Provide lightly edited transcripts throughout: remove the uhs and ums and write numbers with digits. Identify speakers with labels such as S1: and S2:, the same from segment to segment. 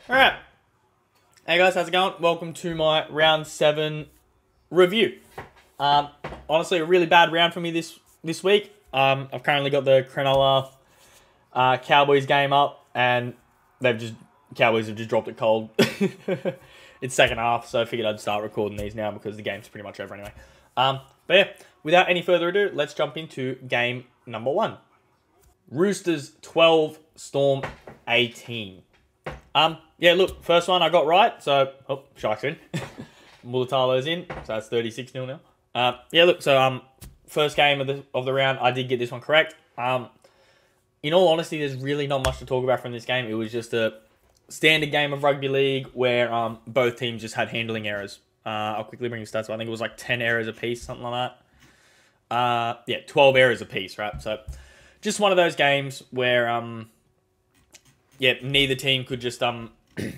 S1: Alright. Hey guys, how's it going? Welcome to my round 7 review. Honestly, a really bad round for me this week. I've currently got the Cronulla Cowboys game up, and Cowboys have just dropped it cold. It's second half, so I figured I'd start recording these now because the game's pretty much over anyway. But yeah, without any further ado, let's jump into game number 1. Roosters 12, Storm 18. Yeah, look, first one I got right, so Sharks in. Mulatalo's in, so that's 36-0 now. Yeah, look, so first game of the round, I did get this one correct. In all honesty, there's really not much to talk about from this game. It was just a standard game of rugby league where both teams just had handling errors. I'll quickly bring the stats up. I think it was like 10 errors apiece, something like that. Yeah, 12 errors apiece, right? So just one of those games where yeah, neither team could just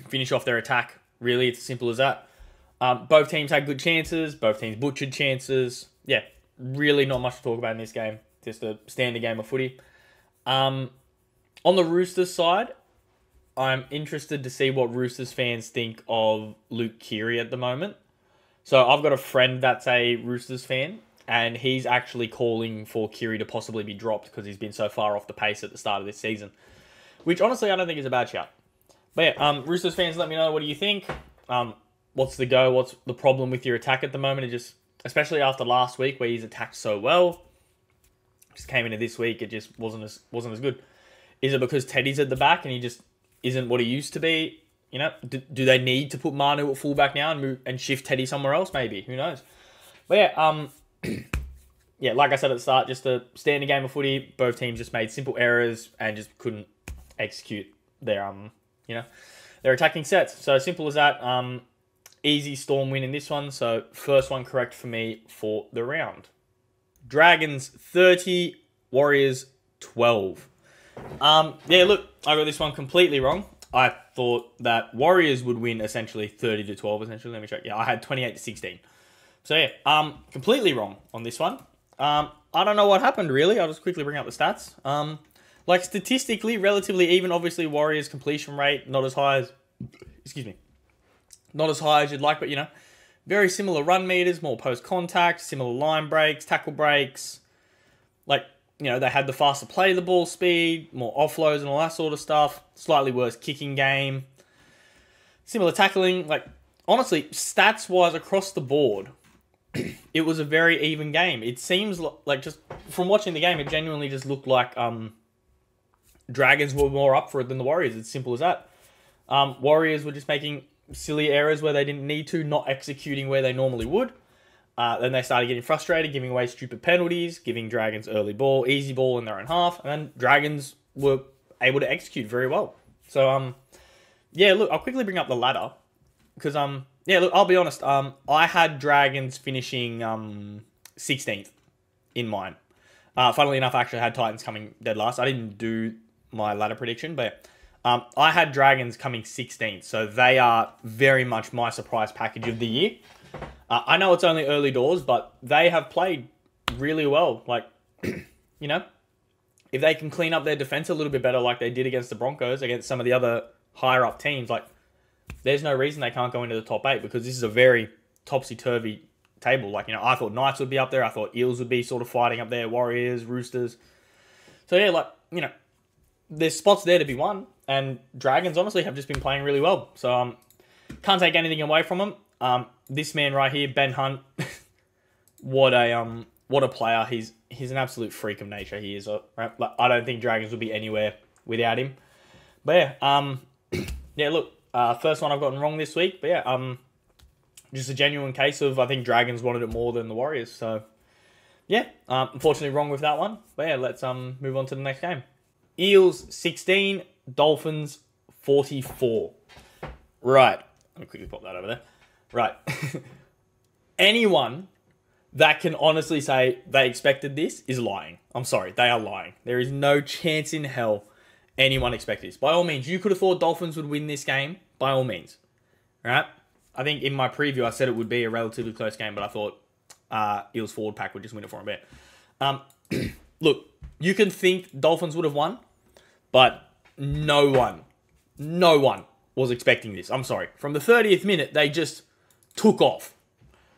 S1: finish off their attack. Really, it's as simple as that. Both teams had good chances. Both teams butchered chances. Yeah, really not much to talk about in this game. Just a standard game of footy. On the Roosters side, I'm interested to see what Roosters fans think of Luke Keary at the moment. So I've got a friend that's a Roosters fan, and he's actually calling for Keary to possibly be dropped because he's been so far off the pace at the start of this season. Which, honestly, I don't think is a bad shout. But yeah, Roosters fans, let me know, what do you think? What's the go? What's the problem with your attack at the moment? It just, especially after last week where he's attacked so well, just came into this week, it just wasn't as good. Is it because Teddy's at the back and he just isn't what he used to be? You know, do they need to put Manu at fullback now and shift Teddy somewhere else? Maybe, who knows? But yeah, yeah, like I said at the start, just a standard game of footy. Both teams just made simple errors and just couldn't execute their their attacking sets. So simple as that. Easy Storm win in this one. So first one correct for me for the round. Dragons 30, Warriors 12. Yeah, look, I got this one completely wrong. I thought that Warriors would win essentially 30-12. Essentially, let me check. Yeah, I had 28-16. So yeah, completely wrong on this one. I don't know what happened really. I'll just quickly bring up the stats. Like statistically, relatively even. Obviously, Warriors completion rate not as high as, not as high as you'd like, but you know, very similar run meters, more post contact, similar line breaks, tackle breaks. Like, you know, they had the faster play the ball speed, more offloads and all that sort of stuff. Slightly worse kicking game, similar tackling. Like, honestly, stats wise across the board, it was a very even game. It seems like, just from watching the game, it genuinely just looked like Dragons were more up for it than the Warriors. It's simple as that. Warriors were just making silly errors where they didn't need to, not executing where they normally would. Then they started getting frustrated, giving away stupid penalties, giving Dragons early ball, easy ball in their own half, and then Dragons were able to execute very well. So, yeah, look, I'll quickly bring up the ladder because, yeah, look, I'll be honest, I had Dragons finishing 16th in mine. Funnily enough, I actually had Titans coming dead last. I didn't do my ladder prediction, but I had Dragons coming 16th, so they are very much my surprise package of the year. I know it's only early doors, but they have played really well. Like, you know, if they can clean up their defense a little bit better like they did against the Broncos, against some of the other higher up teams, like, there's no reason they can't go into the top 8 because this is a very topsy-turvy table. Like, you know, I thought Knights would be up there. I thought Eels would be sort of fighting up there. Warriors, Roosters. So, yeah, like, you know, there's spots there to be won. And Dragons, honestly, have just been playing really well. So, can't take anything away from them. This man right here, Ben Hunt, what a player. He's an absolute freak of nature. He is. Right? Like, I don't think Dragons would be anywhere without him. But, yeah, yeah, look, first one I've gotten wrong this week. But, yeah, just a genuine case of I think Dragons wanted it more than the Warriors. So, yeah, unfortunately wrong with that one. But, yeah, let's move on to the next game. Eels 16, Dolphins 44. Right. Let me quickly pop that over there. Right. Anyone that can honestly say they expected this is lying. I'm sorry. They are lying. There is no chance in hell anyone expected this. By all means, you could have thought Dolphins would win this game. By all means. Right? I think in my preview, I said it would be a relatively close game, but I thought Eels forward pack would just win it for a bit. Look, you can think Dolphins would have won, but no one was expecting this. I'm sorry. From the 30th minute, they just took off.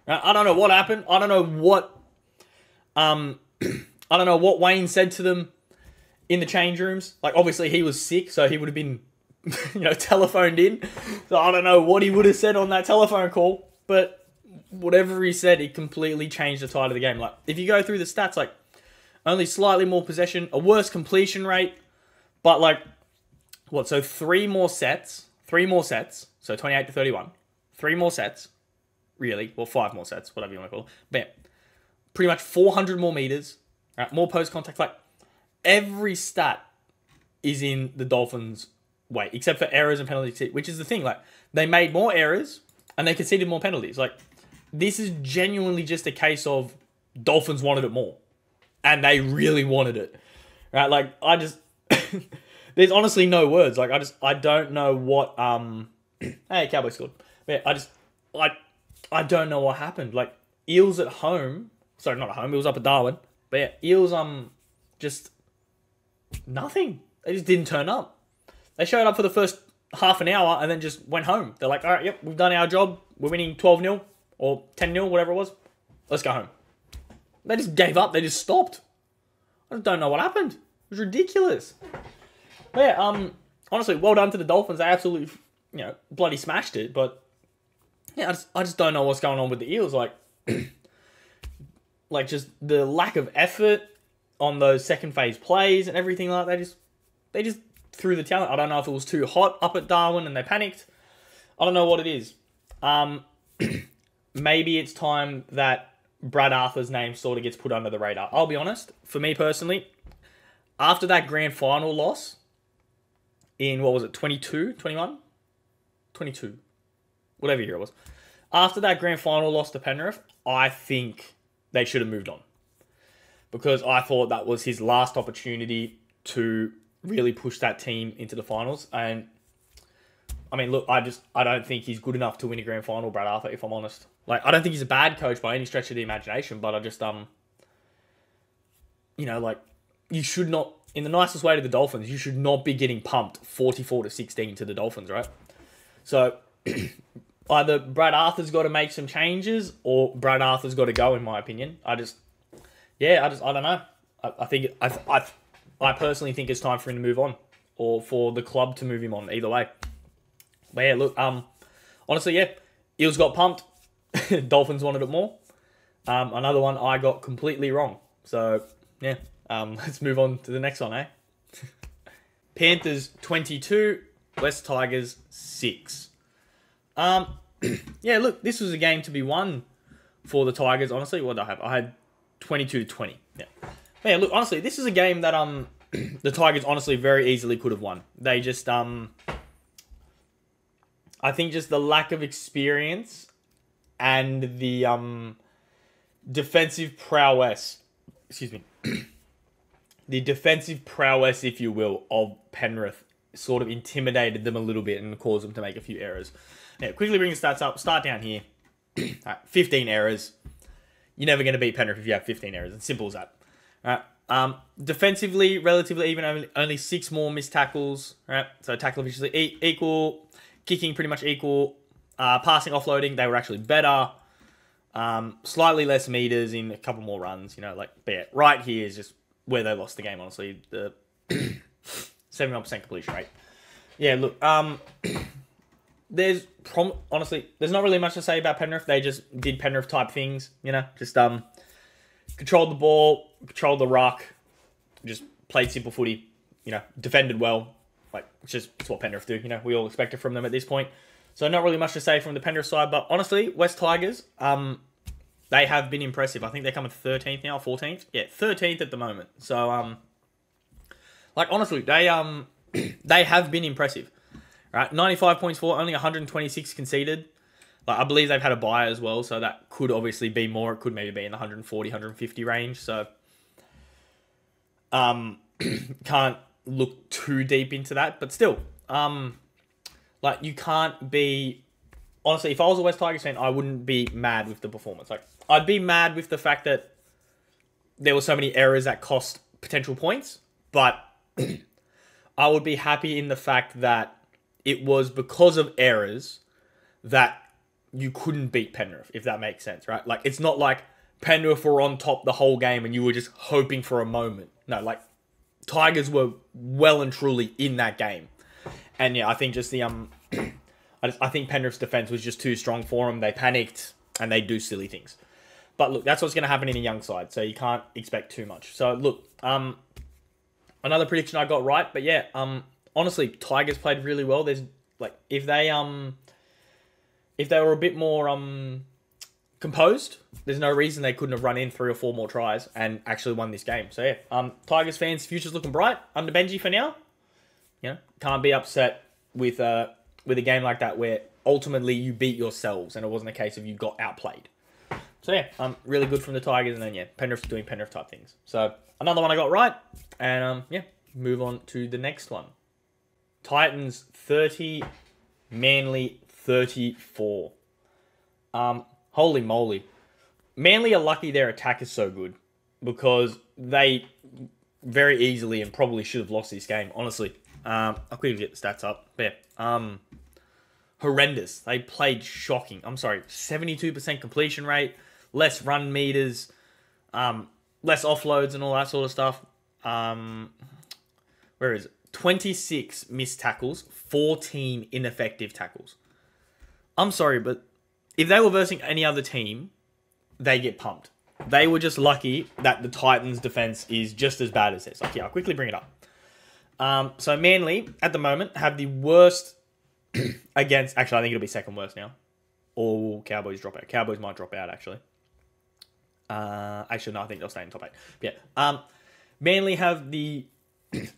S1: Now, I don't know what happened. I don't know what Wayne said to them in the change rooms. Like, obviously he was sick, so he would have been, telephoned in. So I don't know what he would have said on that telephone call, but whatever he said, it completely changed the tide of the game. Like, if you go through the stats, like, only slightly more possession, a worse completion rate, but like, what? So 3 more sets, so 28 to 31, 3 more sets, really, well, 5 more sets, whatever you want to call it. But yeah, pretty much 400 more meters, right? More post contact. Like, every stat is in the Dolphins' way, except for errors and penalties, which is the thing. Like, they made more errors and they conceded more penalties. Like, this is genuinely just a case of Dolphins wanted it more, and they really wanted it, right? Like, I just there's honestly no words. Like, I don't know what hey, Cowboys scored. Yeah, I don't know what happened. Like, Eels at home. Sorry, not at home. It was up at Darwin. But yeah, Eels, just nothing. They just didn't turn up. They showed up for the first half an hour and then just went home. They're like, all right, yep, we've done our job. We're winning 12-0 or 10-0, whatever it was. Let's go home. They just gave up. They just stopped. I just don't know what happened. It was ridiculous. But yeah, honestly, well done to the Dolphins. They absolutely, bloody smashed it. But yeah, I just don't know what's going on with the Eels. Like, just the lack of effort on those second phase plays and everything like that. They just threw the talent. I don't know if it was too hot up at Darwin and they panicked. I don't know what it is. Maybe it's time that Brad Arthur's name sort of gets put under the radar. I'll be honest. For me personally, after that grand final loss in, 22, 21? 22. Whatever year it was. After that grand final loss to Penrith, I think they should have moved on. Because I thought that was his last opportunity to really push that team into the finals. And, I mean, look, I don't think he's good enough to win a grand final, Brad Arthur, if I'm honest. Like, I don't think he's a bad coach by any stretch of the imagination, but I just, you should not, in the nicest way to the Dolphins, you should not be getting pumped 44-16 to the Dolphins, right? So, either Brad Arthur's got to make some changes or Brad Arthur's got to go, in my opinion. I don't know. I personally think it's time for him to move on, or for the club to move him on. Either way. But yeah, look. Honestly, yeah, Eels got pumped. Dolphins wanted it more. Another one I got completely wrong. So yeah, let's move on to the next one, eh? Panthers 22, West Tigers 6. Yeah, look, this was a game to be won for the Tigers. Honestly, what did I have? I had 22-20. Yeah. But yeah, look, honestly, this is a game that the Tigers honestly very easily could have won. They just I think just the lack of experience and the defensive prowess, the defensive prowess, if you will, of Penrith sort of intimidated them a little bit and caused them to make a few errors. Yeah, quickly bring the stats up. Start down here. Right, 15 errors. You're never going to beat Penrith if you have 15 errors. It's simple as that. All right. Defensively, relatively even. Only 6 more missed tackles. Right. So tackle efficiency equal. Kicking pretty much equal. Passing, offloading, they were actually better. Slightly less meters in a couple more runs. But yeah, right here is just where they lost the game, honestly. The 71% completion rate. Yeah, look. Honestly, there's not really much to say about Penrith. They just did Penrith type things, just controlled the ball, controlled the ruck, just played simple footy, defended well. Like, it's what Penrith do, we all expect it from them at this point. So not really much to say from the Penrith side, but honestly, West Tigers, they have been impressive. I think they're coming 13th now, 14th? Yeah, 13th at the moment. So, honestly, they have been impressive. Right, 95 points for, only 126 conceded. I believe they've had a bye as well, so that could obviously be more. It could maybe be in the 140, 150 range. So, can't look too deep into that. But still, you can't be... Honestly, if I was a West Tigers fan, I wouldn't be mad with the performance. I'd be mad with the fact that there were so many errors that cost potential points. But I would be happy in the fact that it was because of errors that you couldn't beat Penrith, if that makes sense, right? Like, it's not like Penrith were on top the whole game and you were just hoping for a moment. No, like, Tigers were well and truly in that game. And yeah, I think just the I think Penrith's defense was just too strong for them. They panicked and they do silly things. But look, that's what's going to happen in a young side, so you can't expect too much. So look, another prediction I got right, but yeah, honestly, Tigers played really well. There's like if they were a bit more composed, there's no reason they couldn't have run in 3 or 4 more tries and actually won this game. So yeah, Tigers fans, future's looking bright under Benji for now. You know, can't be upset with a game like that where ultimately you beat yourselves and it wasn't a case of you got outplayed. So yeah, really good from the Tigers, and then yeah, Penrith doing Penrith type things. So another one I got right, and yeah, move on to the next one. Titans 30, Manly 34. Holy moly, Manly are lucky their attack is so good because they very easily and probably should have lost this game. Honestly, I'll quickly get the stats up. But yeah, horrendous. They played shocking. 72% completion rate, less run meters, less offloads and all that sort of stuff. Where is it? 26 missed tackles, 14 ineffective tackles. I'm sorry, but if they were versing any other team, they get pumped. They were just lucky that the Titans' defense is just as bad as this. Like, yeah, I'll quickly bring it up. So Manly, at the moment, have the worst against... Actually, I think it'll be second worst now. Or Cowboys drop out. Cowboys might drop out, actually. Actually, no, I think they'll stay in top 8. But yeah. Manly have the...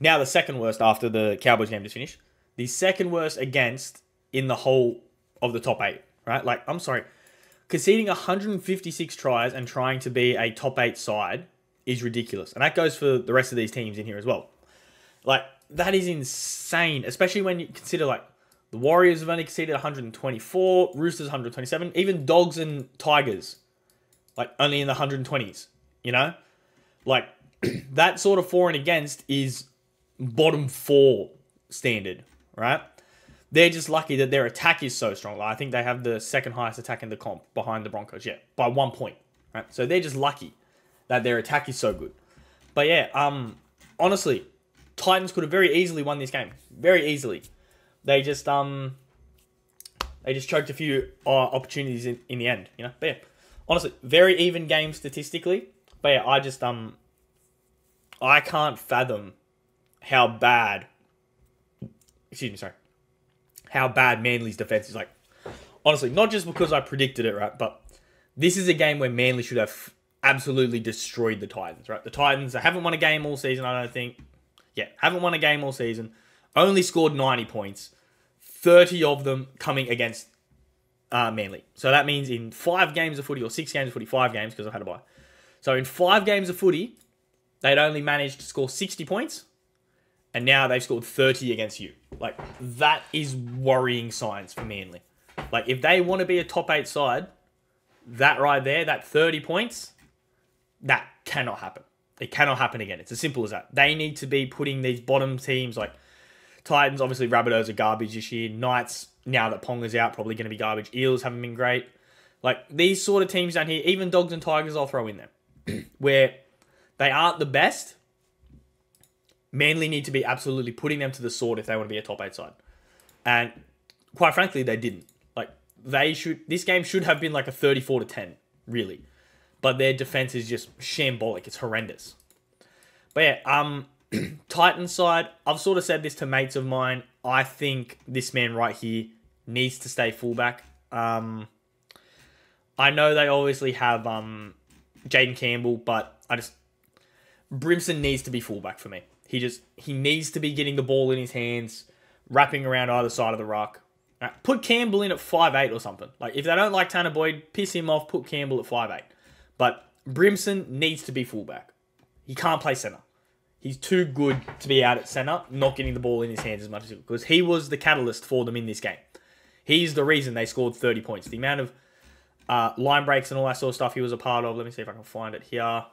S1: now the second worst after the Cowboys game just finished. The second worst against in the whole of the top 8, right? Like, I'm sorry. Conceding 156 tries and trying to be a top 8 side is ridiculous. And that goes for the rest of these teams in here as well. Like, that is insane. Especially when you consider, like, the Warriors have only conceded 124, Roosters 127, even Dogs and Tigers, like, only in the 120s, you know? Like, that sort of for and against is bottom 4 standard, right? They're just lucky that their attack is so strong. Like, I think they have the second highest attack in the comp behind the Broncos, yeah, by 1 point, right? So they're just lucky that their attack is so good. But yeah, honestly, Titans could have very easily won this game. Very easily. They just choked a few opportunities in the end, you know? But yeah, honestly, very even game statistically. But yeah, I can't fathom how bad Manly's defense is. Like, honestly, not just because I predicted it, right? But this is a game where Manly should have absolutely destroyed the Titans, right? The Titans haven't won a game all season, I don't think. Yeah, haven't won a game all season. Only scored 90 points. 30 of them coming against Manly. So that means in 5 games of footy, or 6 games of footy, 5 games, because I had to buy. So in 5 games of footy, they'd only managed to score 60 points. And now they've scored 30 against you. Like, that is worrying signs for Manly. Like, if they want to be a top 8 side, that right there, that 30 points, that cannot happen. It cannot happen again. It's as simple as that. They need to be putting these bottom teams, like Titans, obviously Rabbitohs are garbage this year. Knights, now that Ponga's out, probably going to be garbage. Eels haven't been great. Like, these sort of teams down here, even Dogs and Tigers I'll throw in there, where they aren't the best. Manly need to be absolutely putting them to the sword if they want to be a top 8 side. And quite frankly, they didn't. Like, this game should have been like a 34-10, really. But their defense is just shambolic. It's horrendous. But yeah, Titans side, I've sort of said this to mates of mine. I think this man right here needs to stay fullback. I know they obviously have Jaden Campbell, but Brimson needs to be fullback for me. He needs to be getting the ball in his hands, wrapping around either side of the ruck. Put Campbell in at 5'8" or something. Like, if they don't like Tanner Boyd, piss him off, put Campbell at 5'8". But Brimson needs to be fullback. He can't play centre. He's too good to be out at centre, not getting the ball in his hands as much as he could. Because he was the catalyst for them in this game. He's the reason they scored 30 points. The amount of line breaks and all that sort of stuff he was a part of. Let me see if I can find it here.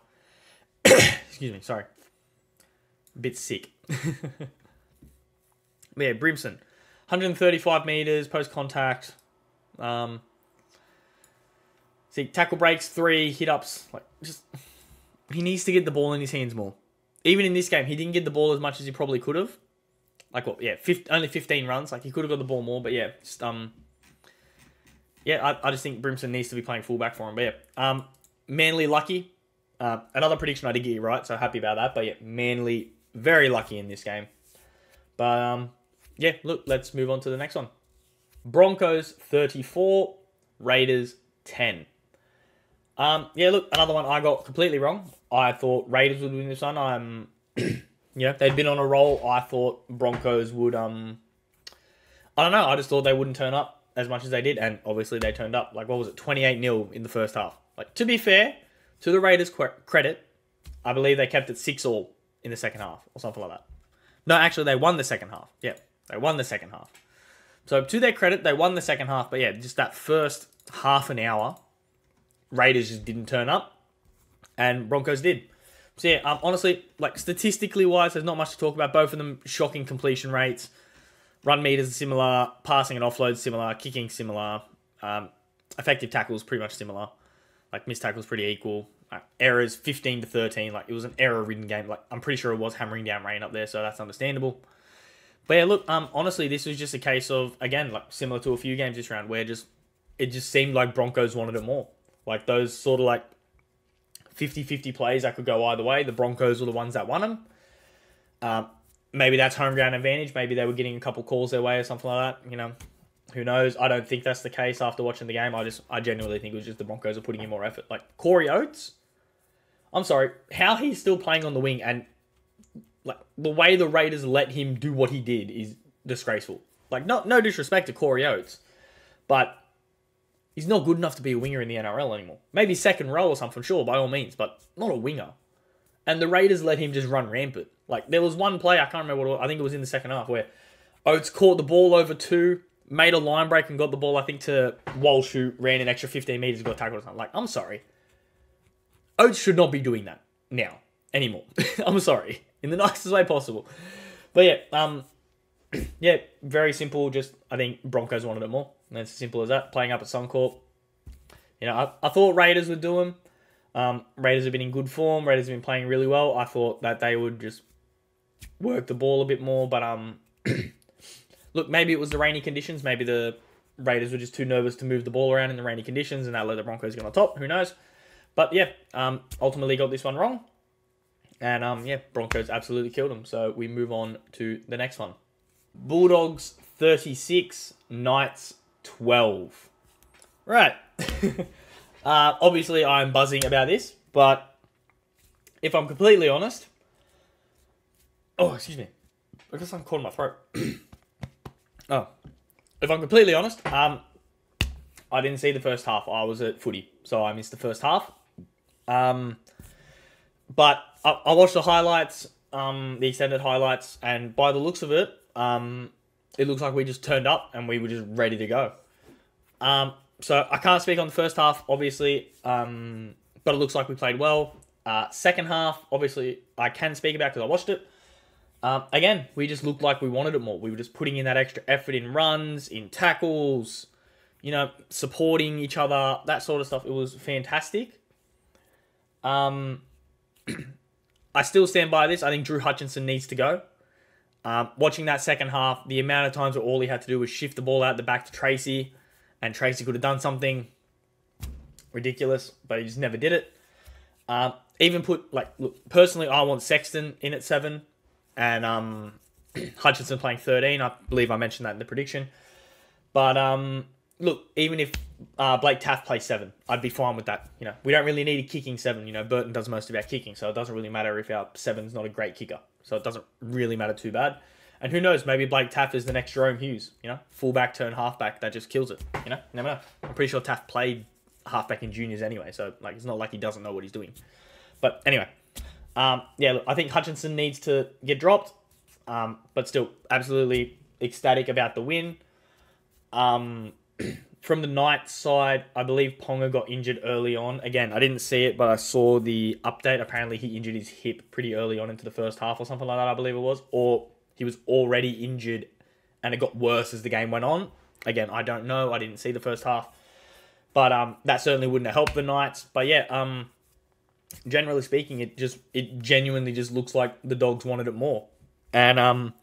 S1: Excuse me, sorry. A bit sick. Yeah, Brimson. 135 meters post contact. See, tackle breaks 3, hit ups. Like, just he needs to get the ball in his hands more. Even in this game, he didn't get the ball as much as he probably could have. Like what? Yeah, only 15 runs. Like he could have got the ball more, but yeah, just yeah, I just think Brimson needs to be playing fullback for him. But yeah, Manly lucky. Another prediction I did get you right, so happy about that. But yeah, Manly very lucky in this game. But yeah, look, let's move on to the next one. Broncos 34, Raiders 10. Yeah, look, another one I got completely wrong. I thought Raiders would win this one. They'd been on a roll. I thought Broncos would, I don't know. I just thought they wouldn't turn up as much as they did. And obviously they turned up. Like, what was it? 28-0 in the first half. Like, to be fair, to the Raiders' credit, I believe they kept it 6-6 in the second half or something like that. No, actually, they won the second half. Yeah, they won the second half. So, to their credit, they won the second half. But yeah, just that first half an hour, Raiders just didn't turn up. And Broncos did. So yeah, honestly, like statistically wise, there's not much to talk about. Both of them shocking completion rates. Run meters are similar. Passing and offload similar. Kicking similar. Effective tackles pretty much similar. Like missed tackles pretty equal. Errors 15-13. Like it was an error-ridden game. Like I'm pretty sure it was hammering down rain up there, so that's understandable. But yeah, look, honestly, this was just a case of, again, like similar to a few games this round, where it just seemed like Broncos wanted it more. Like those sort of like 50-50 plays that could go either way. The Broncos were the ones that won them. Maybe that's home ground advantage. Maybe they were getting a couple calls their way or something like that. You know, who knows? I don't think that's the case after watching the game. I genuinely think it was just the Broncos are putting in more effort. Like Corey Oates, I'm sorry, how he's still playing on the wing and like the way the Raiders let him do what he did is disgraceful. Like no disrespect to Corey Oates, but he's not good enough to be a winger in the NRL anymore. Maybe second row or something, sure, by all means, but not a winger. And the Raiders let him just run rampant. Like, there was one play, I can't remember what it was, I think it was in the second half, where Oates caught the ball over 2, made a line break and got the ball, I think, to Walsh, who ran an extra 15 metres and got tackled or something. Like, I'm sorry. Oates should not be doing that now, anymore. I'm sorry. In the nicest way possible. But yeah, yeah, very simple. Just, I think Broncos wanted it more. And it's as simple as that. Playing up at Suncorp. You know, I thought Raiders would do them. Raiders have been in good form. Raiders have been playing really well. I thought that they would just work the ball a bit more. But, look, maybe it was the rainy conditions. Maybe the Raiders were just too nervous to move the ball around in the rainy conditions. And that let the Broncos get on top. Who knows? But, yeah, ultimately got this one wrong. And, yeah, Broncos absolutely killed them. So we move on to the next one. Bulldogs 36, Knights 12. Right. Obviously, I'm buzzing about this, but if I'm completely honest... Oh, excuse me. I guess I'm caught in my throat. Oh. If I'm completely honest, I didn't see the first half. I was at footy, so I missed the first half. But I watched the highlights, the extended highlights, and by the looks of it, it looks like we just turned up and we were just ready to go. So I can't speak on the first half, obviously, but it looks like we played well. Second half, obviously, I can speak about because I watched it. Again, we just looked like we wanted it more. We were just putting in that extra effort in runs, in tackles, you know, supporting each other, that sort of stuff. It was fantastic. I still stand by this. I think Drew Hutchinson needs to go. Watching that second half, the amount of times where all he had to do was shift the ball out the back to Tracy, and Tracy could have done something ridiculous, but he just never did it. Even put, like, look, personally, I want Sexton in at 7, and Hutchinson playing 13. I believe I mentioned that in the prediction. But, look, even if Blake Taaffe plays 7, I'd be fine with that. You know, we don't really need a kicking 7. You know, Burton does most of our kicking, so it doesn't really matter if our 7's not a great kicker. So it doesn't really matter too bad. And who knows, maybe Blake Taaffe is the next Jerome Hughes. You know, fullback turn halfback that just kills it. You know, never know. I'm pretty sure Taaffe played halfback in juniors anyway, so like it's not like he doesn't know what he's doing. But anyway, yeah, look, I think Hutchinson needs to get dropped, but still absolutely ecstatic about the win. From the Knights side, I believe Ponga got injured early on. Again, I didn't see it, but I saw the update. Apparently, he injured his hip pretty early on into the first half or something like that, I believe it was. Or he was already injured and it got worse as the game went on. Again, I don't know. I didn't see the first half. But that certainly wouldn't have helped the Knights. But yeah, generally speaking, it genuinely just looks like the Dogs wanted it more. And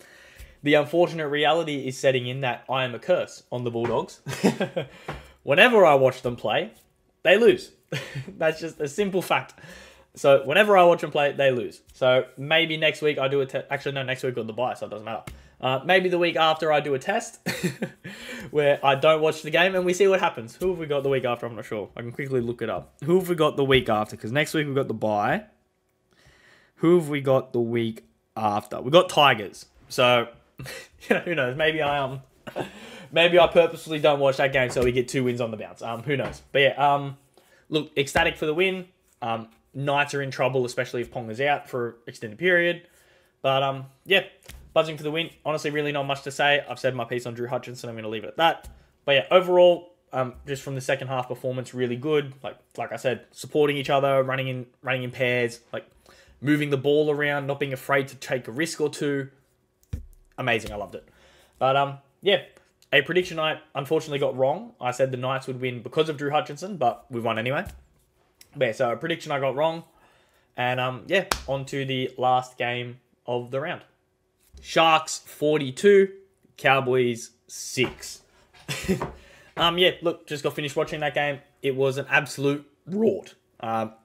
S1: the unfortunate reality is setting in that I am a curse on the Bulldogs. Whenever I watch them play, they lose. That's just a simple fact. So whenever I watch them play, they lose. So maybe next week I do a test. Actually, no, next week on the bye, so it doesn't matter. Maybe the week after I do a test where I don't watch the game and we see what happens. Who have we got the week after? I'm not sure. I can quickly look it up. Who have we got the week after? Because next week we've got the bye. Who have we got the week after? We've got Tigers. So, who knows? Maybe I purposely don't watch that game so we get 2 wins on the bounce. Who knows? But yeah, look, ecstatic for the win. Knights are in trouble, especially if Ponga's out for an extended period. But yeah, buzzing for the win. Honestly, really not much to say. I've said my piece on Drew Hutchinson. I'm going to leave it at that. But yeah, overall, just from the second half performance, really good. Like I said, supporting each other, running in pairs, moving the ball around, not being afraid to take a risk or two. Amazing. I loved it. But yeah, a prediction I unfortunately got wrong. I said the Knights would win because of Drew Hutchinson, but we won anyway. But yeah, so a prediction I got wrong. And yeah, on to the last game of the round. Sharks 42, Cowboys 6. Yeah, look, just got finished watching that game. It was an absolute rort.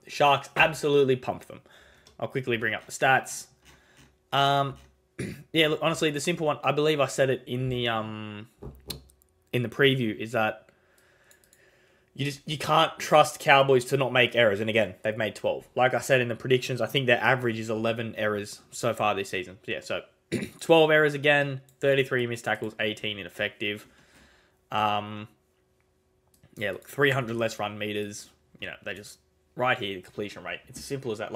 S1: Sharks absolutely pumped them. I'll quickly bring up the stats. Yeah, look, honestly, the simple one, I believe I said it in the preview, is that you can't trust Cowboys to not make errors. And again, they've made 12. Like I said in the predictions, I think their average is 11 errors so far this season. Yeah, so 12 errors again, 33 missed tackles, 18 ineffective. Yeah, look, 300 less run meters. They just, right here, the completion rate. It's as simple as that.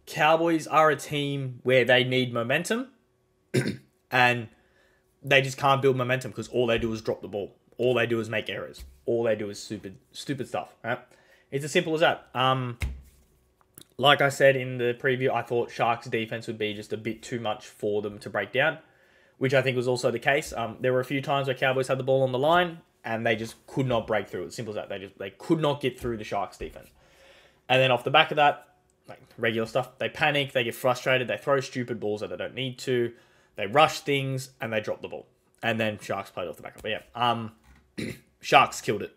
S1: Cowboys are a team where they need momentum and they just can't build momentum because all they do is drop the ball. All they do is make errors. All they do is stupid stuff. Right? It's as simple as that. Like I said in the preview, I thought Sharks' defense would be just a bit too much for them to break down, which I think was also the case. There were a few times where Cowboys had the ball on the line and they just could not break through. It's simple as that. They could not get through the Sharks' defense. And then off the back of that, regular stuff, they panic, they get frustrated, they throw stupid balls that they don't need to, they rush things, and they drop the ball. And then Sharks played off the back of it. But yeah, Sharks killed it.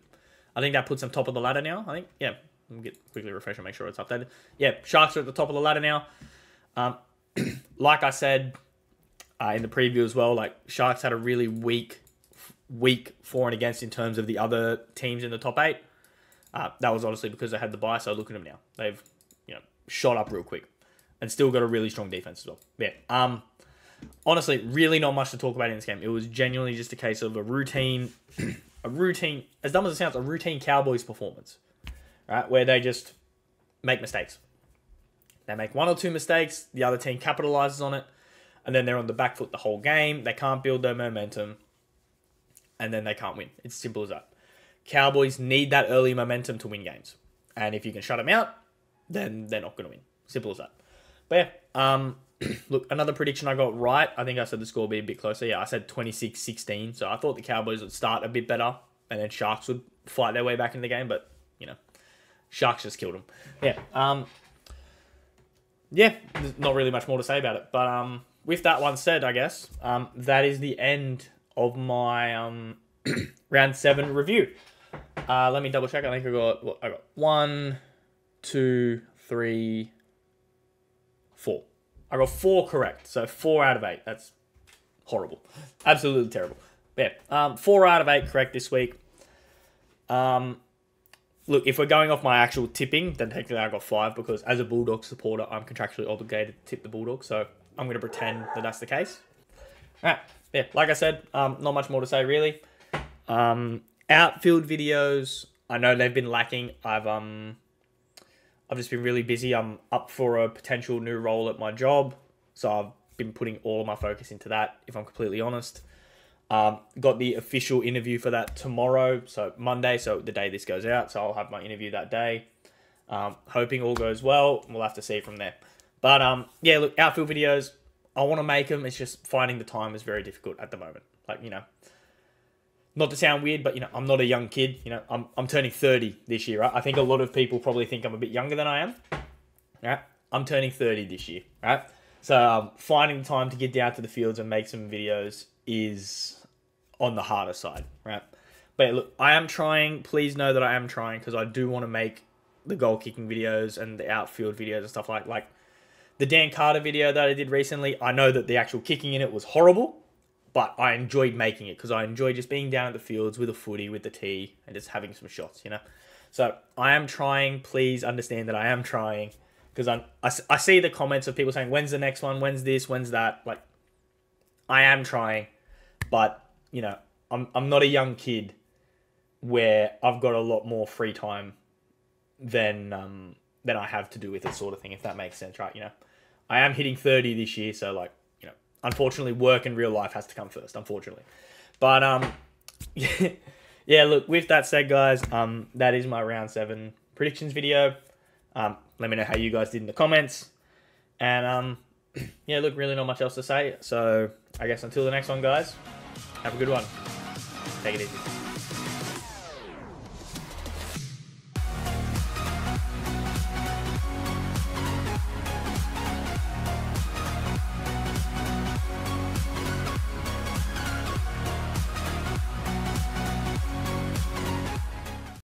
S1: I think that puts them top of the ladder now. I think, yeah, let me quickly refresh and make sure it's updated. Yeah, Sharks are at the top of the ladder now. Like I said in the preview as well, Sharks had a really weak for and against in terms of the other teams in the top 8. That was honestly because they had the bye, so look at them now. They've shot up real quick and still got a really strong defense as well. Yeah. Honestly, really not much to talk about in this game. It was genuinely just a case of a routine, as dumb as it sounds, a routine Cowboys performance, right? Where they just make mistakes. They make 1 or 2 mistakes, the other team capitalizes on it, and then they're on the back foot the whole game. They can't build their momentum, and then they can't win. It's simple as that. Cowboys need that early momentum to win games. And if you can shut them out, then they're not going to win. Simple as that. But yeah, look, another prediction I got right. I think I said the score would be a bit closer. Yeah, I said 26-16. So I thought the Cowboys would start a bit better and then Sharks would fight their way back in the game. But, Sharks just killed them. Yeah. Yeah, there's not really much more to say about it. But with that one said, I guess, that is the end of my round 7 review. Let me double check. I think I got 1, 2, 3, 4. I got 4 correct. So 4 out of 8. That's horrible. Absolutely terrible. But yeah, 4 out of 8 correct this week. Look, if we're going off my actual tipping, then technically I got 5 because as a Bulldog supporter, I'm contractually obligated to tip the Bulldogs. So I'm going to pretend that that's the case. All right. Yeah, like I said, not much more to say really. Outfield videos, I know they've been lacking. I've just been really busy. I'm up for a potential new role at my job, so I've been putting all of my focus into that, if I'm completely honest. Got the official interview for that tomorrow, so Monday, so the day this goes out, so I'll have my interview that day. Hoping all goes well. We'll have to see from there. But yeah, look, outfield videos, I want to make them. It's just finding the time is very difficult at the moment. Like, you know, not to sound weird, but, you know, I'm not a young kid. You know, I'm turning 30 this year, right? I think a lot of people probably think I'm a bit younger than I am. Right? I'm turning 30 this year, right? So finding the time to get down to the fields and make some videos is on the harder side, right? But look, I am trying. Please know that I am trying, because I do want to make the goal kicking videos and the outfield videos and stuff like the Dan Carter video that I did recently. I know that the actual kicking in it was horrible, but I enjoyed making it because I enjoy just being down at the fields with a footy, with the tee, and just having some shots, you know? So I am trying. Please understand that I am trying, because I see the comments of people saying, when's the next one? When's this? When's that? Like, I am trying, but, you know, I'm not a young kid where I've got a lot more free time than I have to do with it, sort of thing, if that makes sense, right? You know, I am hitting 30 this year, so, like, you know, unfortunately, work and real life has to come first, unfortunately. But yeah, look, with that said, guys, that is my round 7 predictions video. Let me know how you guys did in the comments, and yeah, look, really not much else to say. So I guess until the next one, guys, have a good one. Take it easy.